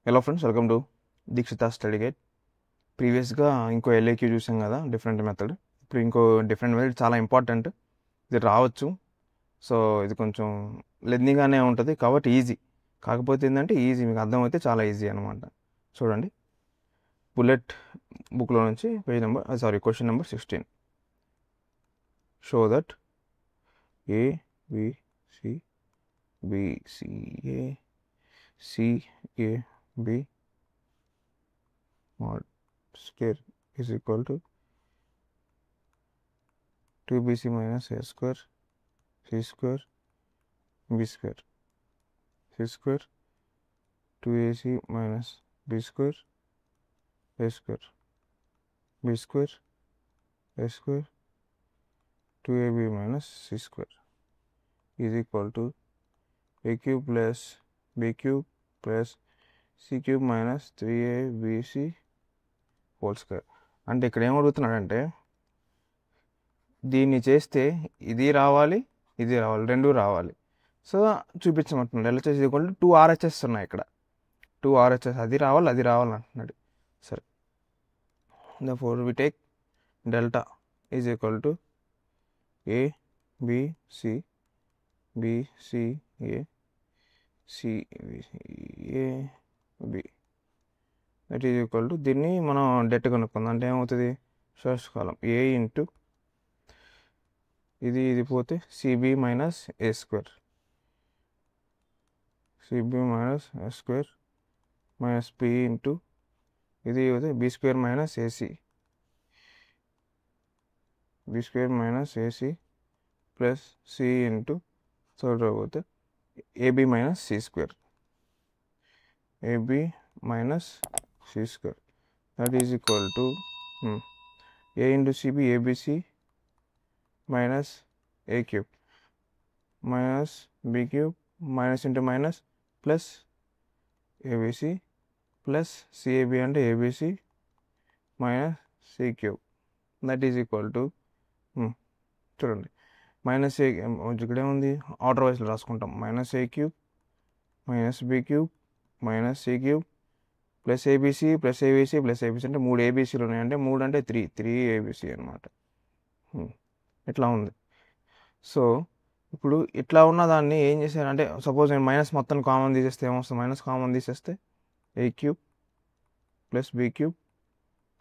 Hello friends, welcome to Dikshita study guide. ప్రీవియస్గా ఇంకో LAQ చూసాం కదా, డిఫరెంట్ మెథడ్. ఇప్పుడు ఇంకో డిఫరెంట్ మెథడ్ చాలా ఇంపార్టెంట్. ఇది రావచ్చు, సో ఇది కొంచెం లెందీగానే ఉంటుంది కాబట్టి ఈజీ. కాకపోతే ఏంటంటే ఈజీ మీకు అర్థమైతే చాలా ఈజీ అనమాట. చూడండి, బుల్లెట్ బుక్లో నుంచి question number 16. Show that a b c b c a c a b mod square is equal to 2bc minus a square c square b square c square 2ac minus b square a square b square a square 2ab minus c square is equal to a cube plus b cube plus c cube minus 3abc whole square. అంటే ఇక్కడ ఏం అడుగుతున్నాడంటే దీన్ని చేస్తే ఇది రావాలి, ఇది రావాలి, రెండు రావాలి. సో చూపించమంటున్నాడు. LHS ఈక్వల్ టు 2 RHS ఉన్నాయి ఇక్కడ. 2 RHS అది రావాలి, అది రావాలి అంటున్నాడు. సరే, therefore we take delta is equal to a b c b c a c a b that is equal to, దీన్ని మనం డెట్ కనుక్కుందాం. అంటే ఏమవుతుంది, ఫస్ట్ కాలం ఏ ఇంటూ ఇది పోతే సిబి మైనస్ ఏ స్క్వేర్, సిబి మైనస్ ఏ స్క్వేర్ మైనస్ బి ఇంటూ ఇది పోతే B square minus AC, B square minus AC plus C into third పోతే AB minus C square, AB minus c square that is equal to a into cb abc minus a cube minus b cube minus into minus plus abc plus cab and abc minus c cube that is equal to చూడండి minus A ఇక్కడే ఉంది, order వైజ్లో రాసుకుంటాం. Minus ఏ cube minus B cube minus C cube plus ABC plus ABC plus ABC అంటే 3 ఏబీసీలు ఉన్నాయి. అంటే 3 అంటే 3 ABC అనమాట. ఇట్లా ఉంది. సో ఇప్పుడు ఇట్లా ఉన్న దాన్ని ఏం చేశారంటే, సపోజ్ నేను మైనస్ మొత్తం కామన్ తీసేస్తే ఏమొస్తుంది, మైనస్ కామన్ తీసేస్తే A cube plus B cube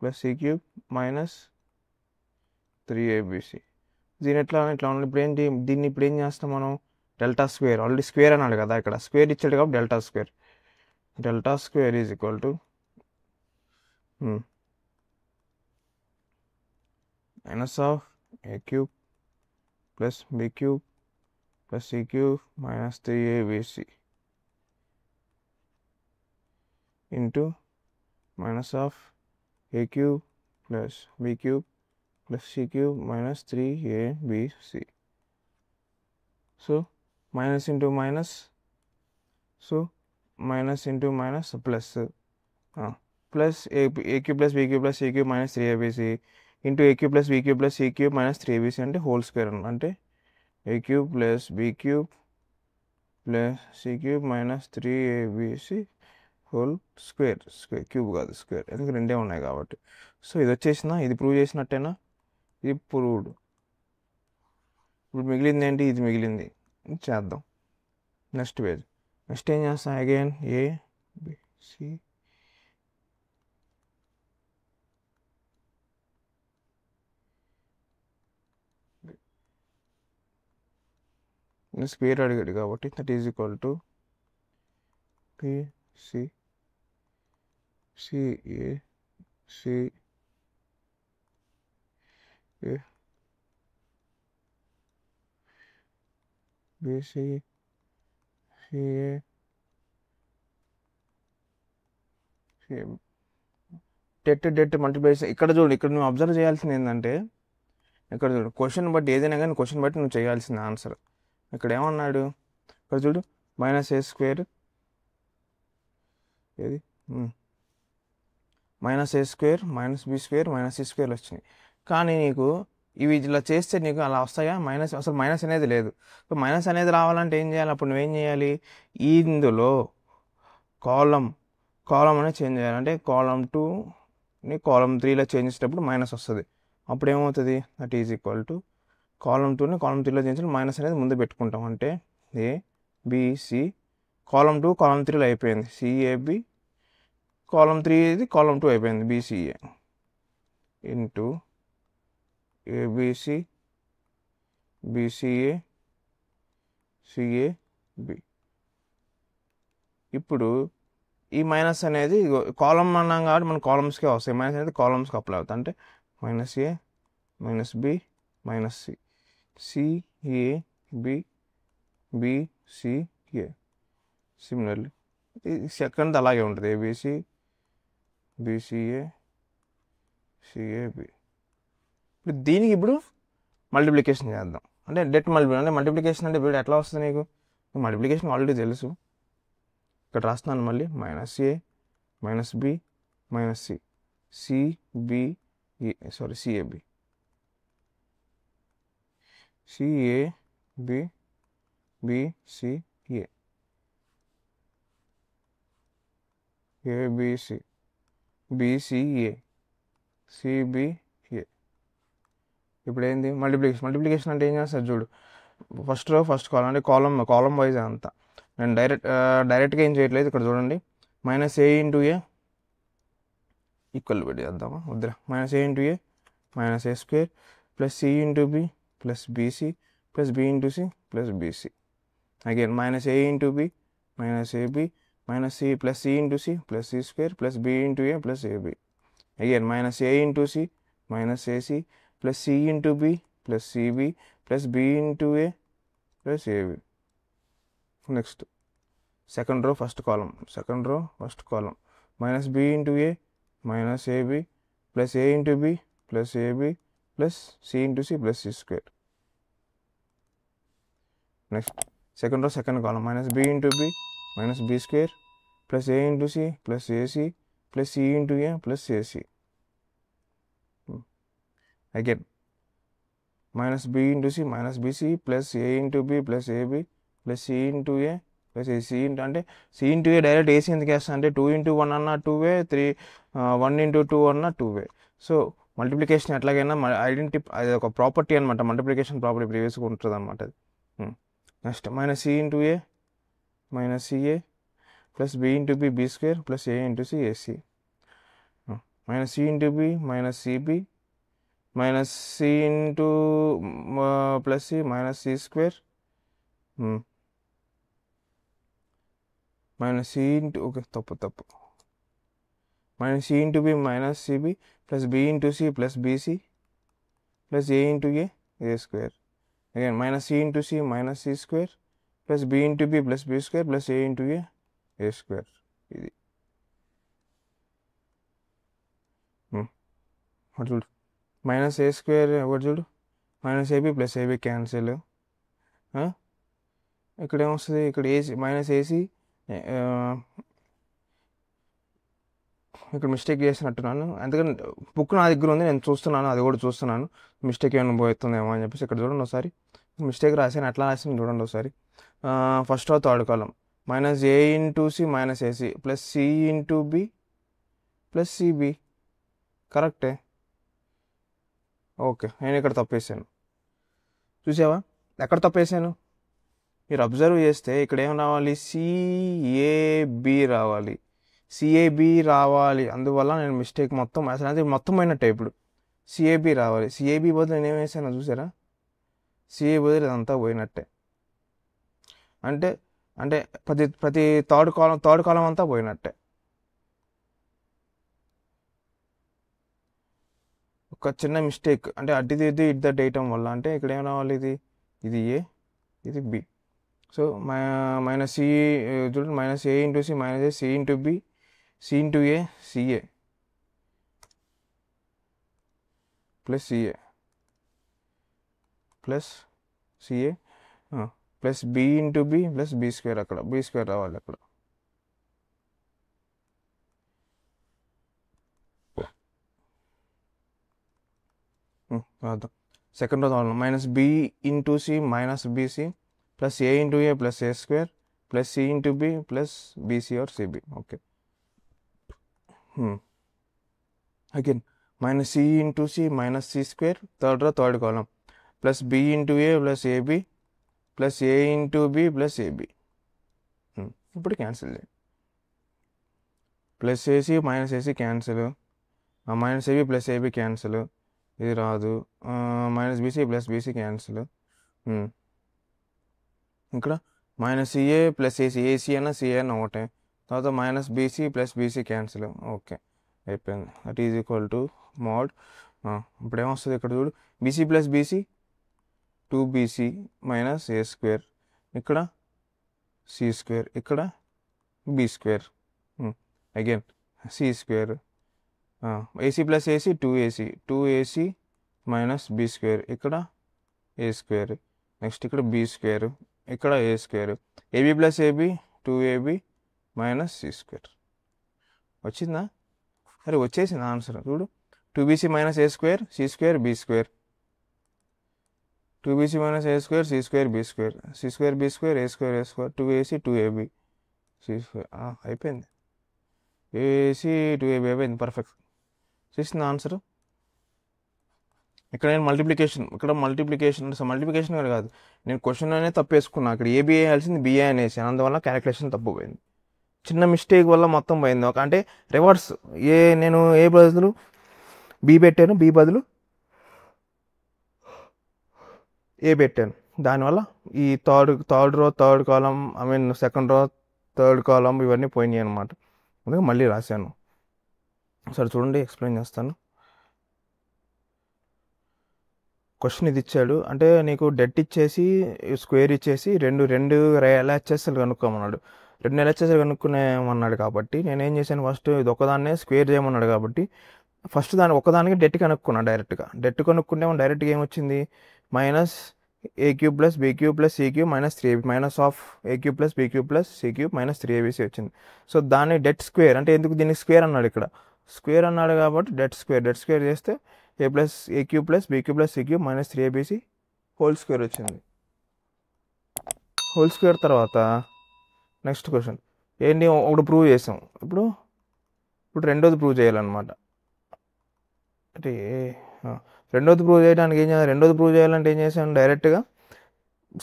plus C cube minus 3 ABC. దీని ఇట్లా ఉంది. ఇప్పుడు ఏంటి, దీన్ని ఇప్పుడు ఏం చేస్తాం మనం, డెల్టా స్క్వేర్, ఆల్రెడీ స్క్వేర్ అన్నాడు కదా, ఇక్కడ స్క్వేర్ ఇచ్చాడు కాబట్టి delta square. Delta square is equal to minus of a cube plus b cube plus c cube minus 3abc into minus of a cube plus b cube plus c cube minus 3abc. So minus into minus, so minus into minus plus plus a cube plus b cube plus c cube minus 3abc into a cube plus b cube plus c cube minus 3abc అంటే whole square అంటే a cube plus b cube plus c cube minus 3abc whole square. Cube కాదు square, ఎందుకు రెండే ఉన్నాయి కాబట్టి. So ఇది వచ్చేసిన, ఇది ప్రూవ్ చేసినట్టేనా, ఇది ప్రూవ్డ్. ఇప్పుడు మిగిలింది ఏంటి, ఇది మిగిలింది, చేద్దాం. Next page. నెక్స్ట్ ఏం చేస్తాం, again a b c square అడిగాడు కాబట్టి that is equal to b c c a c a b c det multiplication. ఇక్కడ చూడు, ఇక్కడ నువ్వు అబ్జర్వ్ చేయాల్సింది ఏంటంటే, ఇక్కడ చూడు క్వశ్చన్ బట్టి, ఏదైనా కానీ క్వశ్చన్ బట్టి నువ్వు చేయాల్సింది ఆన్సర్. ఇక్కడ ఏమన్నాడు, ఇక్కడ చూడు మైనస్ ఏ స్క్వేర్, ఏది మైనస్ ఏ square minus B square minus C square వచ్చినాయి. కానీ నీకు ఇవి ఇలా చేస్తే నీకు అలా వస్తాయా, మైనస్, అసలు మైనస్ అనేది లేదు. సో మైనస్ అనేది రావాలంటే ఏం చేయాలి, అప్పుడు నువ్వేం చేయాలి, ఇందులో కాలం అనేది చేంజ్ చేయాలి. అంటే కాలం 2ని కాలం 3లో చేంజ్ చేసేటప్పుడు మైనస్ వస్తుంది. అప్పుడు ఏమవుతుంది, దట్ ఈజ్ ఈక్వల్ టు కాలం 2ని కాలం 3లో చేంజ్ చేసి మైనస్ అనేది ముందు పెట్టుకుంటాం. అంటే ఏబిసి కాలం 2 కాలం 3లో అయిపోయింది, సిఏబి కాలం 3 ఇది కాలం 2 అయిపోయింది, b c a into a b c b c a c a b. ఇప్పుడు ఈ మైనస్ అనేది కాలం అన్నాం కాబట్టి మన కాలమ్స్కే వస్తాయి. మైనస్ అనేది కాలమ్స్కి అప్లై అవుతుంది. అంటే minus A minus B minus C CAB BCA. Similarly second అలాగే ఉంటుంది, ఏబిసి బీసీఏ సిఏబి. ఇప్పుడు దీనికి ఇప్పుడు మల్టిప్లికేషన్ చేద్దాం. అంటే డెట్ మల్టిప్లికేషన్ అంటే ఇప్పుడు ఎట్లా వస్తుంది నీకు, మల్టిప్లికేషన్ ఆల్రెడీ తెలుసు. ఇక్కడ రాస్తున్నాను మళ్ళీ, minus A minus B minus C CAB CAB BCA ABC BCA CBA. ఇప్పుడు ఏంది మల్టిప్లికేషన్ అంటే ఏం చేస్తారు చూడు, ఫస్ట్ రో ఫస్ట్ కాలం అంటే కాలం వైజ్ అంతా. నేను డైరెక్ట్గా ఏం చేయట్లేదు. ఇక్కడ చూడండి, minus a into a equal పెట్టి చేద్దామా వద్దురా, minus a into a minus A square plus C into b plus bc plus b into c plus bc. Again minus a into b minus ab minus c plus C into c plus c square plus b into a plus ab. Again minus a into c minus ac plus C into b plus cb plus b into a plus a b. Next second row first column minus B into a minus a b plus a into b plus a b plus C into c plus c square. Next second row second column minus B into b minus B square plus a into c plus a c plus C into a plus a c. Again minus B into c minus BC plus a into b plus a b plus C into a plus C into అంటే C into ఏ direct AC ఎందుకు వేస్తా అంటే 2 into 1 అన్న 2వే 1 into 2 అన్న 2వే. So multiplication ఎట్లాగైనా అది ఒక property అనమాట, మల్టిప్లికేషన్ ప్రాపర్టీ ప్రీవియస్గా ఉంటుంది అనమాట అది. Next minus c into a minus ca plus b into b b square plus a into c ac minus c into b minus cb minus c into plus c minus C square minus c into okay తప్పు minus c into b minus cb plus b into c plus bc plus a into a square. Again minus c into c minus C square plus b into b plus b square plus a into a square. ఇది ఒకటి చూడు, minus ఏ square ఒకటి చూడు, minus a b plus a b cancel. ఇక్కడ ఏమొస్తుంది, ఇక్కడ a c minus a c ఇక్కడ mistake చేసినట్టున్నాను. అందుకని బుక్ నా దగ్గర ఉంది, నేను చూస్తున్నాను, అది కూడా చూస్తున్నాను మిస్టేక్ ఏమైనా పోతుందేమో అని చెప్పేసి. ఇక్కడ చూడండి ఒకసారి మిస్టేక్ రాసాను, ఎట్లా రాసాను చూడండి ఒకసారి. First row third column minus a into c minus AC plus C into b plus cb. కరెక్టే, ఓకే. నేను ఇక్కడ తప్పేసాను, చూసావా ఎక్కడ తప్పేసాను. మీరు అబ్జర్వ్ చేస్తే ఇక్కడ ఏం రావాలి, సిఏబి రావాలి, సిఏబి రావాలి. అందువల్ల నేను మిస్టేక్ మొత్తం అసలు అది మొత్తం అయినట్టే. ఇప్పుడు సిఏబి రావాలి, సిఏబి బదులు నేను ఏం వేసాను చూసారా, సిఏ బదులు ఇదంతా పోయినట్టే. అంటే అంటే ప్రతి థర్డ్ కాలం అంతా పోయినట్టే. ఒక చిన్న మిస్టేక్ అంటే అడ్డిది ఇట్ దట్ వేయటం వల్ల. అంటే ఇక్కడ ఏం రావాలి, ఇది ఏ ఇది బి. సో మైనస్ సి చూడండి, minus a into c minus a c into b c into a c a plus c a plus c a plus b into b plus b square. అక్కడ బి స్క్వేర్ రావాలి అక్కడ. Second row minus B into c minus BC plus a into a plus a square plus C into b plus b c or c b. Okay, again minus c into c minus c square third row third column plus b into a plus ab plus a into b plus ab. ఇప్పుడు cancel చేయండి. Plus ac minus ac cancel, minus ab plus ab cancel, ఇది రాదు, minus BC plus bc cancel, ఇక్కడ minus ca plus ac, ac అన్న ca అన్న ఒకటే, తర్వాత minus BC plus bc cancel. Okay అయిపోయింది. That is equal to mod. ఇప్పుడు ఏమొస్తుంది ఇక్కడ చూడు, bc plus bc 2bc minus ఏ స్క్వేర్, ఇక్కడ సి స్క్వేర్, ఇక్కడ b square, again c square, ac plus ac 2ac minus B square, ఇక్కడ a square, next ఇక్కడ b square, ఇక్కడ a square, ab plus ab 2ab minus C square. వచ్చిందా? అరే వచ్చేసింది answer చూడు, 2bc minus A square c square b square, 2bc minus A square c square b square, c square b square a square 2ac 2ab c square. అయిపోయింది, ac 2ab అయిపోయింది. Perfect చేసింది answer. ఇక్కడ నేను multiplication కూడా కాదు, నేను question అనేది తప్పు వేసుకున్నా, అక్కడ ఏబీ వేయాల్సింది బిఏ అనేసి, అందువల్ల క్యాలిక్యులేషన్ తప్పు పోయింది, చిన్న మిస్టేక్ వల్ల మొత్తం పోయింది. అంటే రివర్స్, నేను ఏ బదులు బి పెట్టాను, బి బదులు ఏ పెట్టాను, దానివల్ల ఈ థర్డ్ రో థర్డ్ కాలం సెకండ్ రో థర్డ్ కాలం ఇవన్నీ పోయినాయి అనమాట. అందుకే మళ్ళీ రాశాను. సరే చూడండి, ఎక్స్ప్లెయిన్ చేస్తాను. క్వశ్చన్ ఇది ఇచ్చాడు, అంటే నీకు డెట్ ఇచ్చేసి స్క్వేర్ ఇచ్చేసి రెండు LHSలు కనుక్కోమన్నాడు. 2 LHSలు కనుక్కునేమన్నాడు కాబట్టి నేనేం చేశాను, ఫస్ట్ ఇది ఒకదాన్నే స్క్వేర్ చేయమన్నాడు కాబట్టి ఫస్ట్ ఒకదానికి డెట్ కనుక్కున్నా. డెట్ కనుక్కుంటే మనం డైరెక్ట్గా ఏమొచ్చింది, minus A cube plus b cube plus C cube minus 3ab minus of a cube plus b cube plus C cube minus 3abc వచ్చింది. సో దాన్ని డెట్ స్క్వేర్ అంటే ఎందుకు, దీనికి స్క్వేర్ అన్నాడు, ఇక్కడ స్క్వేర్ అన్నాడు కాబట్టి డెట్ స్క్వేర్ చేస్తే a plus a cube plus b cube plus C cube minus 3abc whole square వచ్చింది. హోల్ స్క్వేర్ తర్వాత నెక్స్ట్ క్వశ్చన్ ఏంటి, ఒకటి ప్రూవ్ చేసాం, ఇప్పుడు రెండోది ప్రూవ్ చేయాలన్నమాట. అంటే రెండోది ప్రూవ్ చేయడానికి ఏం చేయాలి, రెండోది ప్రూవ్ చేయాలంటే ఏం చేశాను, డైరెక్ట్గా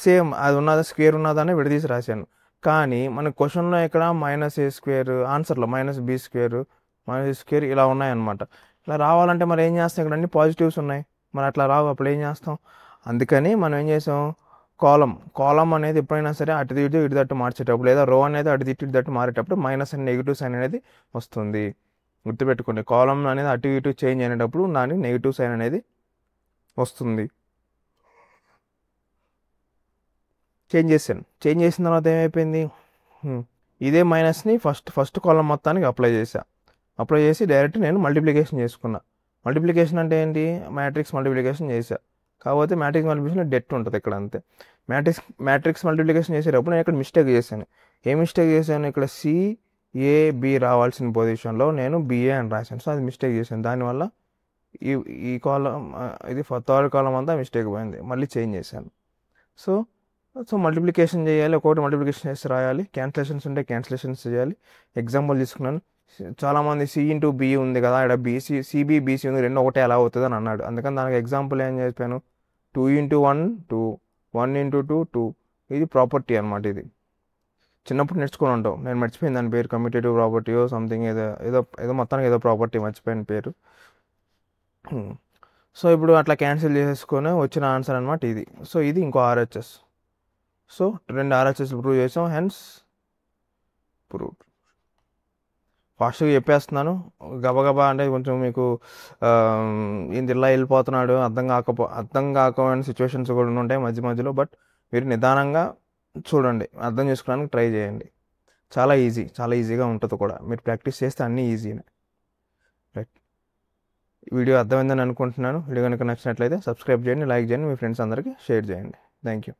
సేమ్ అది ఉన్నదా స్క్వేర్ ఉన్నదాన్ని విడదీసి రాశాను. కానీ మన క్వశ్చన్లో ఇక్కడ మైనస్ ఏ స్క్వేర్, ఆన్సర్లో మైనస్ బి స్క్వేర్ మైనస్ ఏ స్క్వేర్ ఇలా ఉన్నాయన్నమాట. ఇలా రావాలంటే మరి ఏం చేస్తాం, ఇక్కడ అన్ని పాజిటివ్స్ ఉన్నాయి, మరి అట్లా రావు, అప్పుడు ఏం చేస్తాం, అందుకని మనం ఏం చేసాం, కాలం అనేది ఎప్పుడైనా సరే అటు ఇటు దట్టు మార్చేటప్పుడు, లేదా రో అనేది అటు ఇటు దట్టు మారేటప్పుడు మైనస్ అండ్ నెగిటివ్ సైన్ అనేది వస్తుంది. గుర్తుపెట్టుకోండి, కాలం అనేది అటు ఇటు చేంజ్ అయినప్పుడు దానికి నెగిటివ్ సైన్ అనేది వస్తుంది. చేంజ్ చేసిన తర్వాత ఏమైపోయింది, ఇదే మైనస్ని ఫస్ట్ కాలం మొత్తానికి అప్లై చేసి డైరెక్ట్ నేను మల్టిప్లికేషన్ చేసుకున్నా. మల్టిప్లికేషన్ అంటే ఏంటి, మ్యాట్రిక్స్ మల్టిప్లికేషన్ చేసా, కాకపోతే మ్యాట్రిక్స్ మల్టిప్లికేషన్ డెట్ ఉంటుంది ఇక్కడ అంతే. మ్యాట్రిక్స్ మల్టిప్లికేషన్ చేసేటప్పుడు నేను ఇక్కడ మిస్టేక్ చేశాను. ఇక్కడ CAB రావాల్సిన పొజిషన్లో నేను BA అని రాశాను. సో అది మిస్టేక్ చేశాను, దానివల్ల ఈ కాలం ఇది థర్డ్ కాలం అంతా మిస్టేక్ పోయింది, మళ్ళీ చేంజ్ చేశాను. సో మల్టిప్లికేషన్ చేయాలి, ఒక్కొక్కటి మల్టిప్లికేషన్ చేసి రాయాలి, క్యాన్సిలేషన్స్ ఉంటే క్యాన్సిలేషన్స్ చేయాలి. ఎగ్జాంపుల్ తీసుకున్నాను, చాలామంది C ఇంటూ B ఉంది కదా, ఇక్కడ CB BC ఉంది, రెండు ఒకటే ఎలా అవుతుంది అని అన్నాడు. అందుకని దానికి ఎగ్జాంపుల్ ఏం చెప్పాను, 2 into 1 2, 1 into 2 2. ఇది ప్రాపర్టీ అనమాట. ఇది చిన్నప్పుడు నేర్చుకుని ఉంటావు, నేను మర్చిపోయింది దాని పేరు, కమ్యూటేటివ్ ప్రాపర్టీ సంథింగ్ ఏదో మొత్తానికి ఏదో ప్రాపర్టీ మర్చిపోయిన పేరు. సో ఇప్పుడు అట్లా క్యాన్సిల్ చేసుకొని వచ్చిన ఆన్సర్ అనమాట ఇది. సో ఇది ఇంకో RHS. సో 2 RHSలు ప్రూవ్ చేసాం, హెన్స్ ప్రూవ్. ఫాస్ట్గా చెప్పేస్తున్నాను, గబగబా అంటే కొంచెం మీకు ఇలా వెళ్ళిపోతున్నాడు, అర్థం కాకపోయిన సిచ్యువేషన్స్ కూడా ఉంటాయి మధ్యలో. బట్ మీరు నిదానంగా చూడండి, అర్థం చేసుకోవడానికి ట్రై చేయండి. చాలా ఈజీగా ఉంటుంది కూడా, మీరు ప్రాక్టీస్ చేస్తే అన్నీ ఈజీనే. రైట్, వీడియో అర్థమైందని అనుకుంటున్నాను. వీడియో కనుక నచ్చినట్లయితే సబ్స్క్రైబ్ చేయండి, లైక్ చేయండి, మీ ఫ్రెండ్స్ అందరికీ షేర్ చేయండి. Thank you.